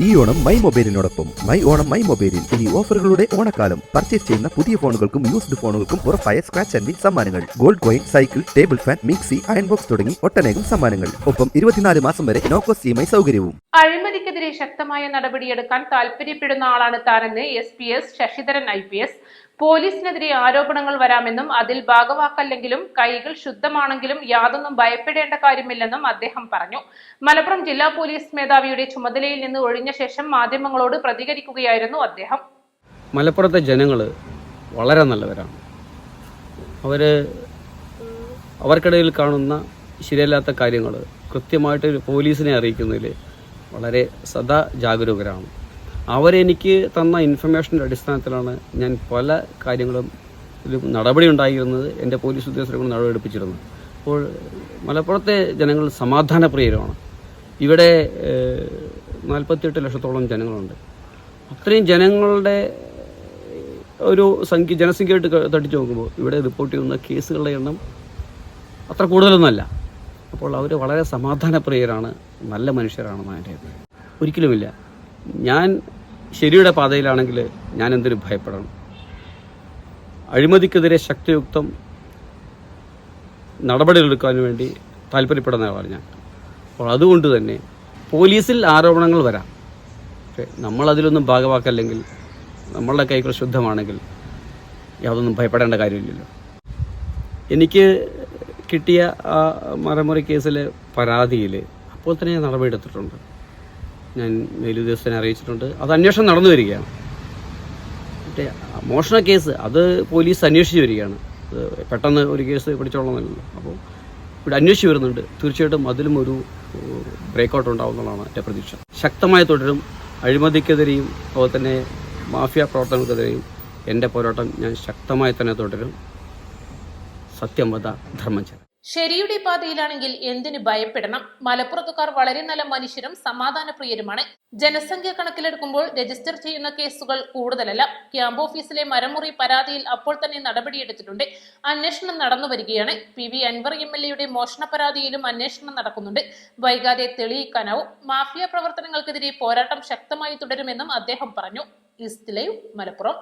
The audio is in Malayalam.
ഈ ഓണം മൈ മൊബൈലിനോടൊപ്പം മൈ ഓണം മൈ മൊബൈലിൽ ഇനി ഓഫറുകളുടെ ഓണക്കാലം. പർച്ചേസ് ചെയ്യുന്ന പുതിയ ഫോണുകൾക്കും യൂസ്ഡ് ഫോണുകൾക്കും ഉറപ്പായ സ്ക്രാച്ച് ആൻഡ് വിൻ സമ്മാനങ്ങൾ, gold coin, cycle, table fan, mixie, iron box തുടങ്ങി ഒട്ടനേകം സമ്മാനങ്ങൾ. ഒപ്പം 24 മാസം വരെ നോ കോസ്റ്റ് EMI സൗകര്യവും. അഴിമതിക്കെതിരെ ശക്തമായ നടപടിയെടുക്കാൻ താൽപര്യപ്പെടുന്ന ആളാണ് താനെന്ന് SPS ശശിധരൻ IPS. പോലീസിനെതിരെ ആരോപണങ്ങൾ വരാമെന്നും അതിൽ ഭാഗവാക്കല്ലെങ്കിലും കൈകൾ ശുദ്ധമാണെങ്കിലും യാതൊന്നും ഭയപ്പെടേണ്ട കാര്യമില്ലെന്നും അദ്ദേഹം പറഞ്ഞു. മലപ്പുറം ജില്ലാ പോലീസ് മേധാവിയുടെ ചുമതലയിൽ നിന്ന് ഒഴിഞ്ഞ ശേഷം മാധ്യമങ്ങളോട് പ്രതികരിക്കുകയായിരുന്നു അദ്ദേഹം. മലപ്പുറത്തെ ജനങ്ങൾ വളരെ നല്ലവരാണ്. അവർക്കിടയിൽ കാണുന്ന ശരിയല്ലാത്ത കാര്യങ്ങൾ കൃത്യമായിട്ട് പോലീസിനെ അറിയിക്കുന്നതിൽ വളരെ സദാ ജാഗരൂകരാണ്. അവരെനിക്ക് തന്ന ഇൻഫർമേഷൻ്റെ അടിസ്ഥാനത്തിലാണ് ഞാൻ പല കാര്യങ്ങളും നടപടി ഉണ്ടായിരുന്നത്, എൻ്റെ പോലീസ് ഉദ്യോഗസ്ഥരെ നടപടി എടുപ്പിച്ചിരുന്നത്. അപ്പോൾ മലപ്പുറത്തെ ജനങ്ങൾ സമാധാനപ്രിയരാണ്. ഇവിടെ 48 ലക്ഷത്തോളം ജനങ്ങളുണ്ട്. അത്രയും ജനങ്ങളുടെ ഒരു ജനസംഖ്യയായിട്ട് തട്ടിച്ചു നോക്കുമ്പോൾ ഇവിടെ റിപ്പോർട്ട് ചെയ്യുന്ന കേസുകളുടെ എണ്ണം അത്ര കൂടുതലൊന്നുമല്ല. അപ്പോൾ അവർ വളരെ സമാധാനപ്രിയരാണ്, നല്ല മനുഷ്യരാണെന്ന് എൻ്റെ അഭിപ്രായം. ഒരിക്കലുമില്ല. ഞാൻ ശരിയുടെ പാതയിലാണെങ്കിൽ ഞാൻ എന്തിനു ഭയപ്പെടണം? അഴിമതിക്കെതിരെ ശക്തിയുക്തം നടപടികളെടുക്കാൻ വേണ്ടി താല്പര്യപ്പെടുന്ന ആളാണ് ഞാൻ. അപ്പോൾ അതുകൊണ്ട് തന്നെ പോലീസിൽ ആരോപണങ്ങൾ വരാം, പക്ഷേ നമ്മളതിലൊന്നും ഭാഗവാക്കല്ലെങ്കിൽ, നമ്മളുടെ കൈകൾ ശുദ്ധമാണെങ്കിൽ യാതൊന്നും ഭയപ്പെടേണ്ട കാര്യമില്ലല്ലോ. എനിക്ക് കിട്ടിയ ആ മരമുറി കേസിലെ പരാതിയിൽ അപ്പോൾ തന്നെ ഞാൻ നടപടി എടുത്തിട്ടുണ്ട്. ഞാൻ മേലുദ്യോഗസ്ഥനെ അറിയിച്ചിട്ടുണ്ട്. അത് അന്വേഷണം നടന്നു വരികയാണ്. മറ്റേ മോഷണ കേസ് അത് പോലീസ് അന്വേഷിച്ച് വരികയാണ്. അത് പെട്ടെന്ന് ഒരു കേസ് പിടിച്ചോളണമെന്നല്ലോ. അപ്പോൾ ഇവിടെ അന്വേഷിച്ച് വരുന്നുണ്ട്. തീർച്ചയായിട്ടും അതിലും ഒരു ബ്രേക്കൗട്ട് ഉണ്ടാവുന്നതാണ് എൻ്റെ പ്രതീക്ഷ. ശക്തമായി തുടരും. അഴിമതിക്കെതിരെയും അതുപോലെ തന്നെ മാഫിയ പ്രവർത്തനങ്ങൾക്കെതിരെയും എൻ്റെ പോരാട്ടം ഞാൻ ശക്തമായി തന്നെ തുടരും. സത്യം വധ ധർമ്മം ചര. ശരിയുടെ പാതയിലാണെങ്കിൽ എന്തിനു ഭയപ്പെടണം? മലപ്പുറത്തുകാർ വളരെ നല്ല മനുഷ്യരും സമാധാനപ്രിയരുമാണ്. ജനസംഖ്യ കണക്കിലെടുക്കുമ്പോൾ രജിസ്റ്റർ ചെയ്യുന്ന കേസുകൾ കൂടുതലല്ല. ക്യാമ്പ് ഓഫീസിലെ മരമുറി പരാതിയിൽ അപ്പോൾ തന്നെ നടപടിയെടുത്തിട്ടുണ്ട്. അന്വേഷണം നടന്നു വരികയാണ്. PV അൻവർ MLA മോഷണ പരാതിയിലും അന്വേഷണം നടക്കുന്നുണ്ട്. വൈകാതെ തെളിയിക്കാനാവും. മാഫിയ പ്രവർത്തനങ്ങൾക്കെതിരെ പോരാട്ടം ശക്തമായി തുടരുമെന്നും അദ്ദേഹം പറഞ്ഞു. East live, Malappuram.